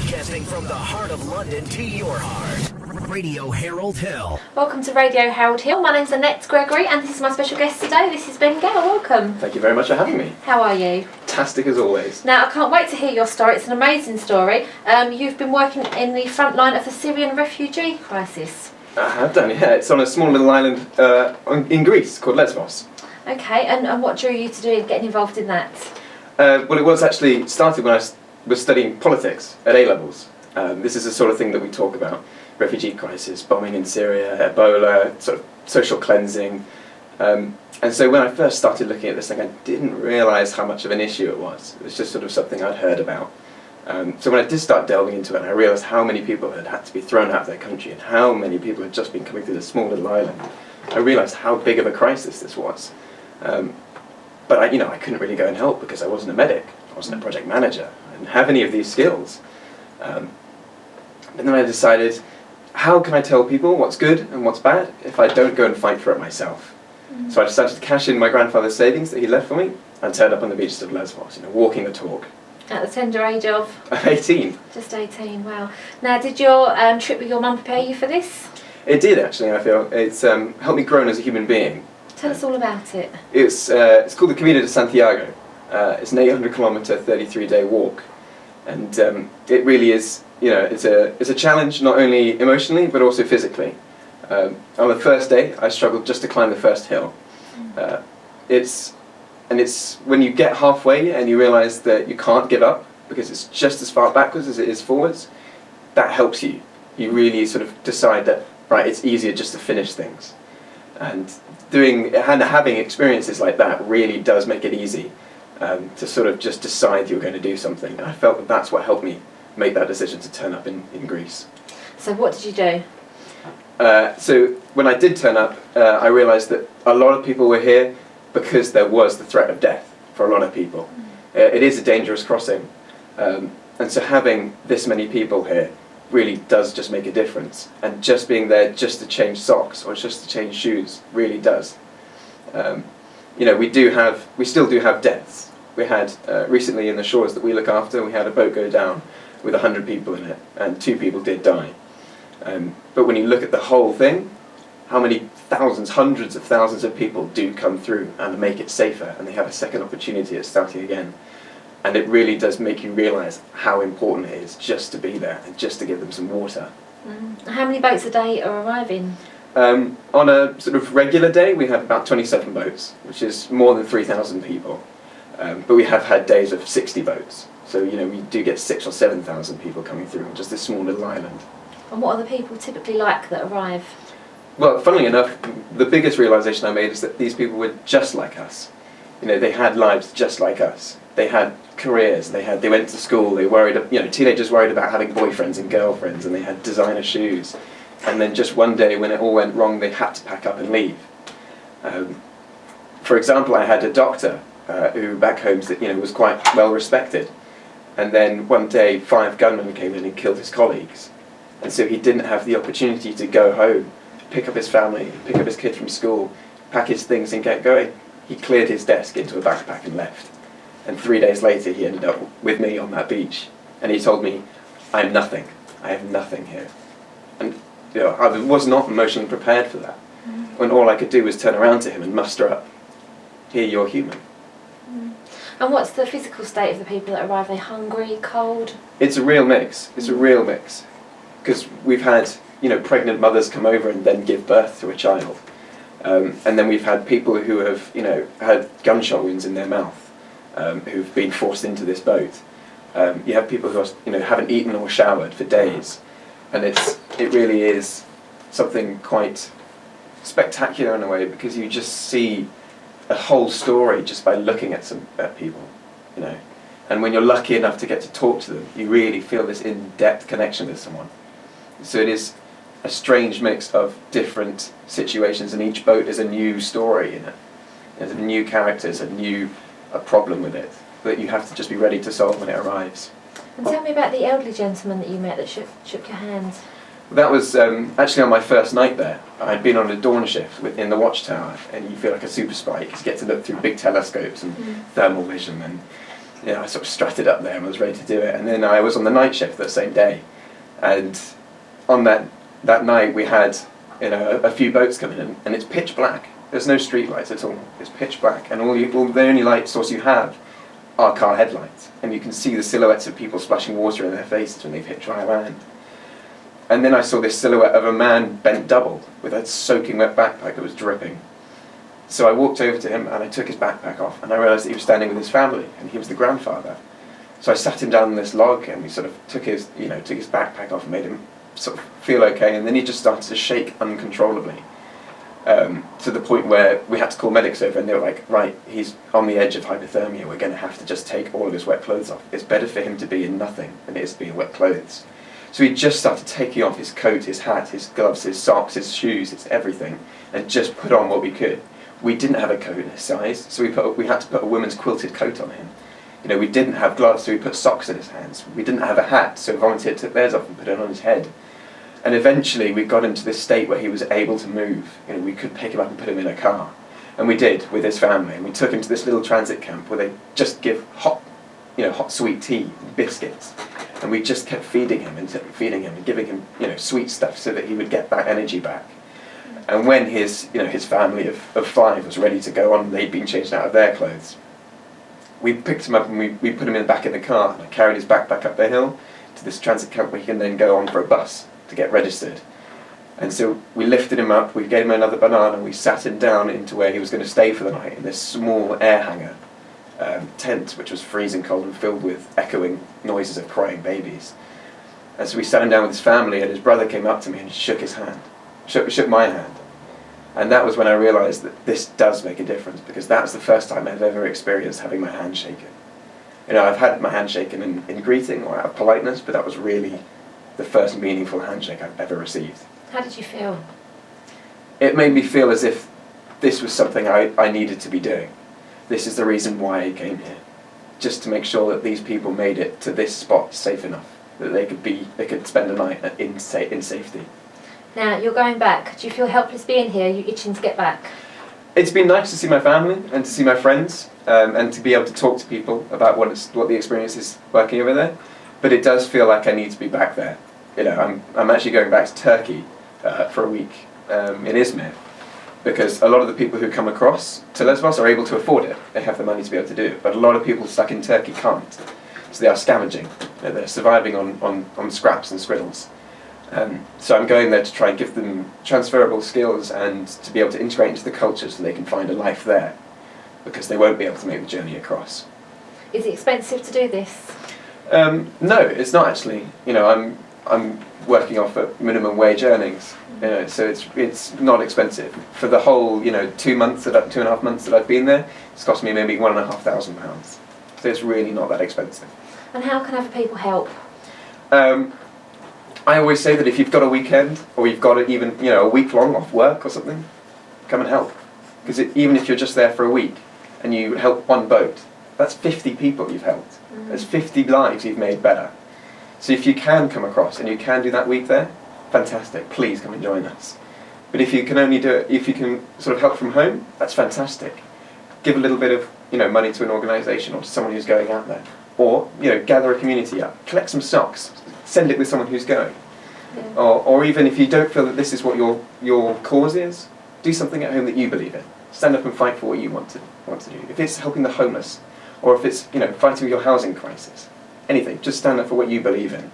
Broadcasting from the heart of London to your heart. Radio Harold Hill. Welcome to Radio Harold Hill. My name's Annette Gregory and this is my special guest today. This is Ben Gale. Welcome. Thank you very much for having me. How are you? Fantastic as always. Now, I can't wait to hear your story. It's an amazing story. You've been working in the front line of the Syrian refugee crisis. I have done, yeah. It's on a small little island in Greece called Lesbos. Okay, and what drew you to getting involved in that? Well, it was actually started when I was studying politics at A-levels. This is the sort of thing that we talk about. Refugee crisis, bombing in Syria, Ebola, sort of social cleansing. And so when I first started looking at this thing, I didn't realise how much of an issue it was. It was just sort of something I'd heard about. So when I did start delving into it, I realised how many people had to be thrown out of their country and how many people had just been coming through this small little island. I realised how big of a crisis this was. But I couldn't really go and help because I wasn't a medic, I wasn't a project manager, I didn't have any of these skills. And then I decided, how can I tell people what's good and what's bad if I don't go and fight for it myself? So I decided to cash in my grandfather's savings that he left for me and turned up on the beaches of Lesbos, walking the talk. At the tender age of? I'm 18. Just 18, wow. Now, did your trip with your mum prepare you for this? It did actually, I feel. It's helped me grow as a human being. Tell us all about it. It's called the Camino de Santiago. It's an 800-kilometre, 33-day walk. And it really is, it's a challenge not only emotionally but also physically. On the first day, I struggled just to climb the first hill. It's when you get halfway and you realise that you can't give up because it's just as far backwards as it is forwards, that helps you. You really sort of decide that, right, it's easier just to finish things. And having experiences like that really does make it easy to sort of just decide you're going to do something. And I felt that that's what helped me make that decision to turn up in Greece. So what did you do? So when I did turn up, I realised that a lot of people were here because there was the threat of death for a lot of people. It is a dangerous crossing. And so having this many people here really does just make a difference. And just being there just to change socks or just to change shoes really does. We still do have deaths. We had recently in the shores that we look after, we had a boat go down with 100 people in it and 2 people did die. But when you look at the whole thing, how many thousands, hundreds of thousands of people do come through and make it safer and they have a second opportunity at starting again. And it really does make you realise how important it is just to be there and just to give them some water. How many boats a day are arriving? On a sort of regular day we have about 27 boats, which is more than 3,000 people. But we have had days of 60 boats. So we do get 6,000 or 7,000 people coming through on just this small little island. And what are the people typically like that arrive? Well, funnily enough, the biggest realisation I made is that these people were just like us. They had lives just like us. They had careers, they went to school, they worried, teenagers worried about having boyfriends and girlfriends, and they had designer shoes. And then just one day when it all went wrong, they had to pack up and leave. For example, I had a doctor who back home was quite well respected. And then one day 5 gunmen came in and killed his colleagues. And so he didn't have the opportunity to go home, pick up his family, pick up his kid from school, pack his things and get going. He cleared his desk into a backpack and left. And 3 days later he ended up with me on that beach. And he told me, I'm nothing. I have nothing here. And I was not emotionally prepared for that. When all I could do was turn around to him and muster up, here, you're human. And what's the physical state of the people that arrive? Are they hungry, cold? It's a real mix. It's a real mix. Because we've had, pregnant mothers come over and then give birth to a child. And then we've had people who have, had gunshot wounds in their mouth, who've been forced into this boat. You have people who are, haven't eaten or showered for days. And it really is something quite spectacular in a way, because you just see a whole story just by looking at people, And when you're lucky enough to get to talk to them, you really feel this in-depth connection with someone. So it is a strange mix of different situations, and each boat is a new story in it. There's new characters, a problem with it that you have to just be ready to solve when it arrives. And tell me about the elderly gentleman that you met that shook your hand. That was actually on my first night there. I'd been on a dawn shift in the watchtower, and you feel like a super spy because you get to look through big telescopes and thermal vision, and I sort of strutted up there and was ready to do it. And then I was on the night shift that same day, and on that night we had a few boats coming in, and it's pitch black. There's no street lights at all. It's pitch black, and the only light source you have are car headlights, and you can see the silhouettes of people splashing water in their faces when they've hit dry land. And then I saw this silhouette of a man bent double with a soaking wet backpack that was dripping. So I walked over to him and I took his backpack off, and I realised that he was standing with his family, and he was the grandfather. So I sat him down on this log, and we sort of took his backpack off and made him sort of feel okay, and then he just started to shake uncontrollably, to the point where we had to call medics over, and they were like, right, he's on the edge of hypothermia, we're going to have to just take all of his wet clothes off. It's better for him to be in nothing than it is to be in wet clothes. So he just started taking off his coat, his hat, his gloves, his socks, his shoes, his everything, and just put on what we could. We didn't have a coat in his size, so we had to put a woman's quilted coat on him. We didn't have gloves, so we put socks in his hands. We didn't have a hat, so a volunteer took theirs off and put it on his head. And eventually we got into this state where he was able to move. We could pick him up and put him in a car. And we did, with his family. And we took him to this little transit camp where they just give hot sweet tea and biscuits. And we just kept feeding him and giving him, sweet stuff so that he would get that energy back. And when his family of 5 was ready to go on, they'd been changed out of their clothes, we picked him up and we put him in the back of the car, and I carried his backpack up the hill to this transit camp where he can then go on for a bus to get registered. And so we lifted him up, we gave him another banana, we sat him down into where he was going to stay for the night in this small air hangar tent, which was freezing cold and filled with echoing noises of crying babies. And so we sat him down with his family, and his brother came up to me and shook his hand, shook my hand. And that was when I realised that this does make a difference, because that was the first time I've ever experienced having my hand shaken. I've had my hand shaken in greeting or out of politeness, but that was really the first meaningful handshake I've ever received. How did you feel? It made me feel as if this was something I needed to be doing. This is the reason why I came here, just to make sure that these people made it to this spot safe enough that they could spend a night in safety. Now, you're going back. Do you feel helpless being here? Are you itching to get back? It's been nice to see my family and to see my friends, and to be able to talk to people about what the experience is working over there. But it does feel like I need to be back there. I'm actually going back to Turkey for a week in Izmir, because a lot of the people who come across to Lesbos are able to afford it. They have the money to be able to do it. But a lot of people stuck in Turkey can't. So they are scavenging. They're surviving on scraps and scriddles. So I'm going there to try and give them transferable skills and to be able to integrate into the culture so they can find a life there, because they won't be able to make the journey across. Is it expensive to do this? No, it's not actually. I'm working off at minimum wage earnings, so it's not expensive. For the whole 2.5 months that I've been there, it's cost me maybe £1,500. So it's really not that expensive. And how can other people help? I always say that if you've got a weekend, or you've got even a week long off work or something, come and help. Because even if you're just there for a week and you help one boat, that's 50 people you've helped. There's 50 lives you've made better. So if you can come across and you can do that week there, fantastic. Please come and join us. But if you can only do it, if you can sort of help from home, that's fantastic. Give a little bit of money to an organisation or to someone who's going out there, or gather a community up, collect some socks, send it with someone who's going. Yeah. Or even if you don't feel that this is what your cause is, do something at home that you believe in. Stand up and fight for what you want to do. If it's helping the homeless, or if it's fighting with your housing crisis, anything, just stand up for what you believe in.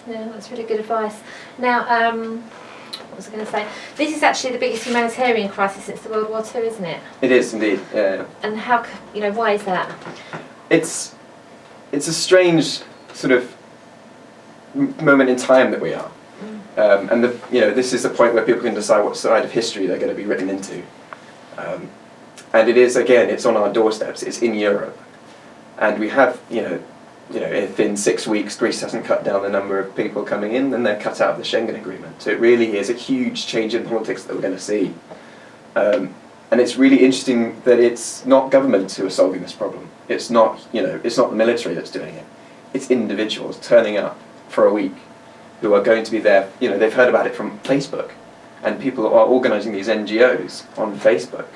Yeah, that's really good advice. Now, what was I going to say? This is actually the biggest humanitarian crisis since the World War II, isn't it? It is indeed. Yeah. And how why is that? It's a strange sort of moment in time that we are, and this is the point where people can decide what side of history they're going to be written into, and it is, again, it's on our doorsteps. It's in Europe, and we have if in 6 weeks Greece hasn't cut down the number of people coming in, then they're cut out of the Schengen Agreement. So it really is a huge change in politics that we're going to see, and it's really interesting that it's not governments who are solving this problem. It's not the military that's doing it. It's individuals turning up for a week who are going to be there. They've heard about it from Facebook, and people are organising these NGOs on Facebook,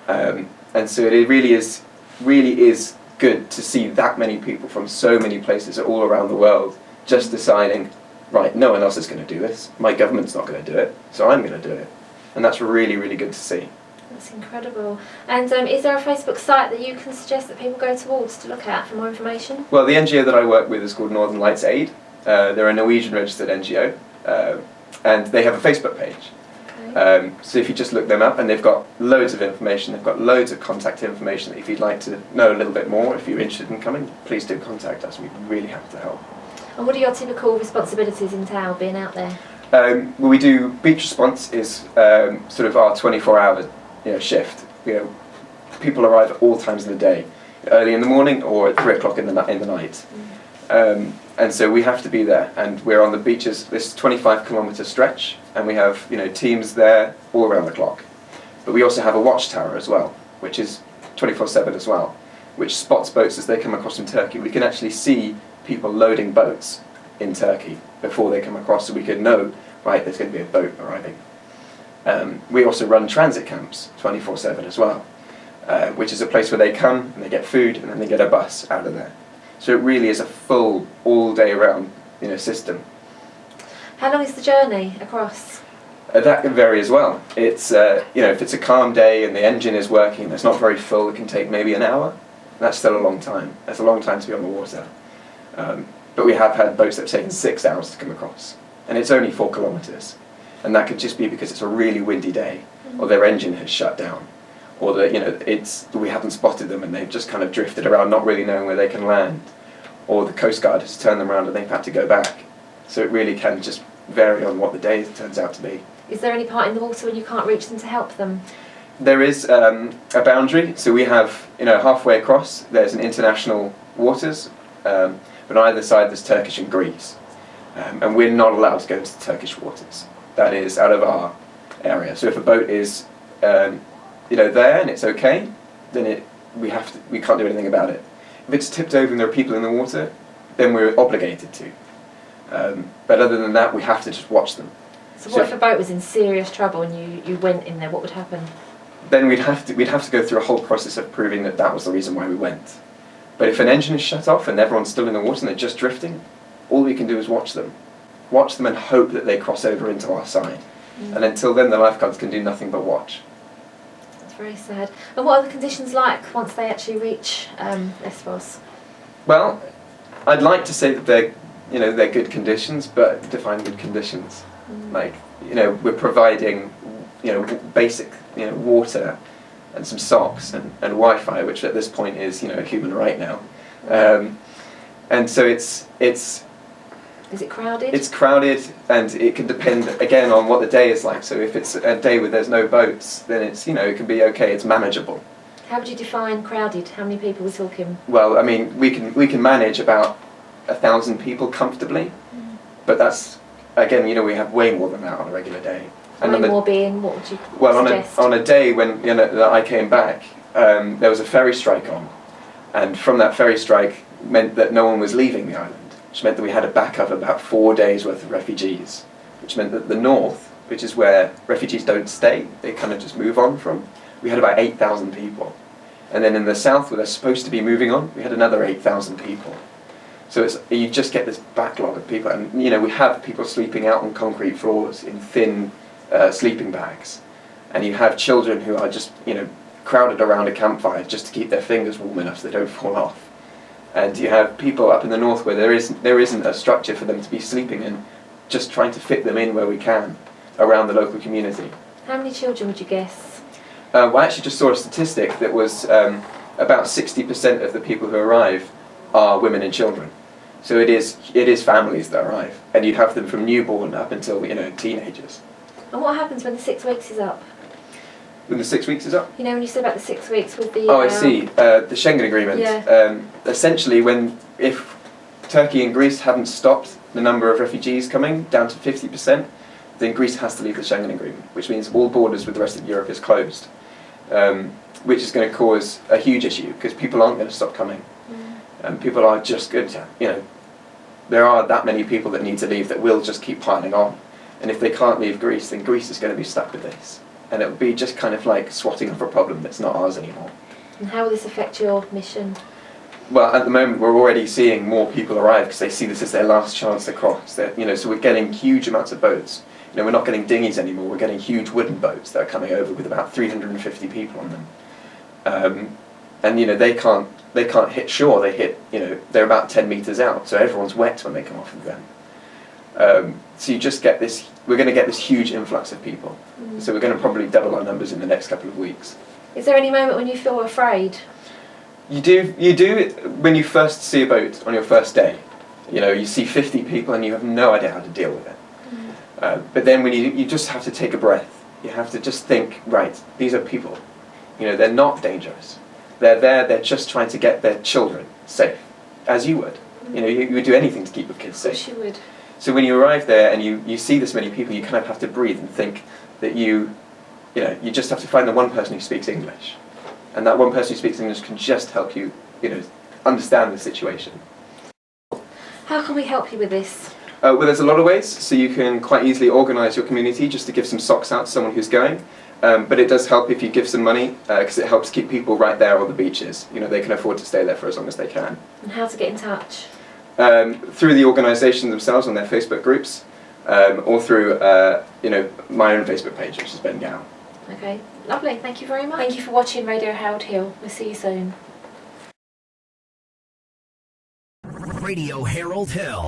and so it really is good to see that many people from so many places all around the world just deciding, right, no one else is going to do this. My government's not going to do it, so I'm going to do it. And that's really, really good to see. That's incredible. And is there a Facebook site that you can suggest that people go towards to look at for more information? Well, the NGO that I work with is called Northern Lights Aid. They're a Norwegian registered NGO, and they have a Facebook page. Okay. So if you just look them up, and they've got loads of information, they've got loads of contact information. If you'd like to know a little bit more, if you're interested in coming, please do contact us. We'd be really happy to help. And what are your typical responsibilities in TAL being out there? Well, we do beach response is sort of our 24-hour shift. People arrive at all times of the day, early in the morning or at 3 o'clock in the night. And so we have to be there, and we're on the beaches, this 25-kilometre stretch, and we have teams there all around the clock. But we also have a watchtower as well, which is 24/7 as well, which spots boats as they come across from Turkey. We can actually see people loading boats in Turkey before they come across, so we can know, right, there's going to be a boat arriving. We also run transit camps 24/7 as well, which is a place where they come and they get food and then they get a bus out of there. So it really is a full, all day round system. How long is the journey across? That can vary as well. It's if it's a calm day and the engine is working, it's not very full, it can take maybe an hour. That's still a long time. That's a long time to be on the water. But we have had boats that have taken 6 hours to come across, and it's only 4 kilometres. And that could just be because it's a really windy day, or their engine has shut down, or that we haven't spotted them and they've just kind of drifted around, not really knowing where they can land, or the Coast Guard has turned them around and they've had to go back. So it really can just vary on what the day turns out to be. Is there any part in the water when you can't reach them to help them? There is a boundary, so we have halfway across there's an international waters, but on either side there's Turkish and Greece, and we're not allowed to go into the Turkish waters. That is out of our area. So if a boat is there and it's okay, then we can't do anything about it. If it's tipped over and there are people in the water, then we're obligated to. But other than that, we have to just watch them. So what if a boat was in serious trouble and you went in there? What would happen? Then we'd have to go through a whole process of proving that was the reason why we went. But if an engine is shut off and everyone's still in the water and they're just drifting, all we can do is watch them and hope that they cross over into our side. And until then, the lifeguards can do nothing but watch. That's very sad. And what are the conditions like once they actually reach Lesbos? Well, I'd like to say that they're good conditions, but define good conditions. Like we're providing basic water and some socks and Wi-Fi, which at this point is a human right now. And so it's. Is it crowded? It's crowded, and it can depend again on what the day is like. So if it's a day where there's no boats, then it's it can be okay. It's manageable. How would you define crowded? How many people are we talking? Well, I mean, we can manage about 1,000 people comfortably, but that's again, we have way more than that on a regular day. And more being, what would you suggest? on a day when that I came back, there was a ferry strike on, and from that ferry strike meant that no one was leaving the island, which meant that we had a backup of about 4 days worth of refugees, which meant that the north, which is where refugees don't stay, they kind of just move on from, we had about 8,000 people. And then in the south, where they're supposed to be moving on, we had another 8,000 people. So you just get this backlog of people, and we have people sleeping out on concrete floors in thin sleeping bags, and you have children who are just crowded around a campfire just to keep their fingers warm enough so they don't fall off. And you have people up in the north where there isn't a structure for them to be sleeping in, just trying to fit them in where we can around the local community. How many children would you guess? Well, I actually just saw a statistic that was about 60% of the people who arrive are women and children. So it is families that arrive, and you'd have them from newborn up until teenagers. And what happens when the 6 weeks is up? When the 6 weeks is up? When you said about the 6 weeks with the... Oh, I see. The Schengen Agreement. Yeah. Essentially, if Turkey and Greece haven't stopped the number of refugees coming down to 50%, then Greece has to leave the Schengen Agreement, which means all borders with the rest of Europe is closed, which is going to cause a huge issue because people aren't going to stop coming. People are just good to, there are that many people that need to leave that will just keep piling on. And if they can't leave Greece, then Greece is going to be stuck with this. And it would be just kind of like swatting off a problem that's not ours anymore. And how will this affect your mission? well, at the moment we're already seeing more people arrive because they see this as their last chance to cross. So we're getting huge amounts of boats. We're not getting dinghies anymore. We're getting huge wooden boats that are coming over with about 350 people on them. And they can't hit shore. They hit, they're about 10 meters out, so everyone's wet when they come off of them. So you just get this. We're going to get this huge influx of people. So we're going to probably double our numbers in the next couple of weeks. Is there any moment when you feel afraid? You do when you first see a boat on your first day. You see 50 people and you have no idea how to deal with it. But then when you just have to take a breath. You have to just think, right, these are people. They're not dangerous. They're there, they're just trying to get their children safe, as you would. You would do anything to keep your kids safe. Of course you would. So when you arrive there and you see this many people, you kind of have to breathe and think that you just have to find the one person who speaks English. And that one person who speaks English can just help you, understand the situation. How can we help you with this? Well, there's a lot of ways. So you can quite easily organise your community just to give some socks out to someone who's going. But it does help if you give some money, because it helps keep people right there on the beaches. They can afford to stay there for as long as they can. And how to get in touch? Through the organisation themselves on their Facebook groups, or through my own Facebook page, which is Ben Gow. Okay, lovely. Thank you very much. Thank you for watching Radio Harold Hill. We'll see you soon. Radio Harold Hill.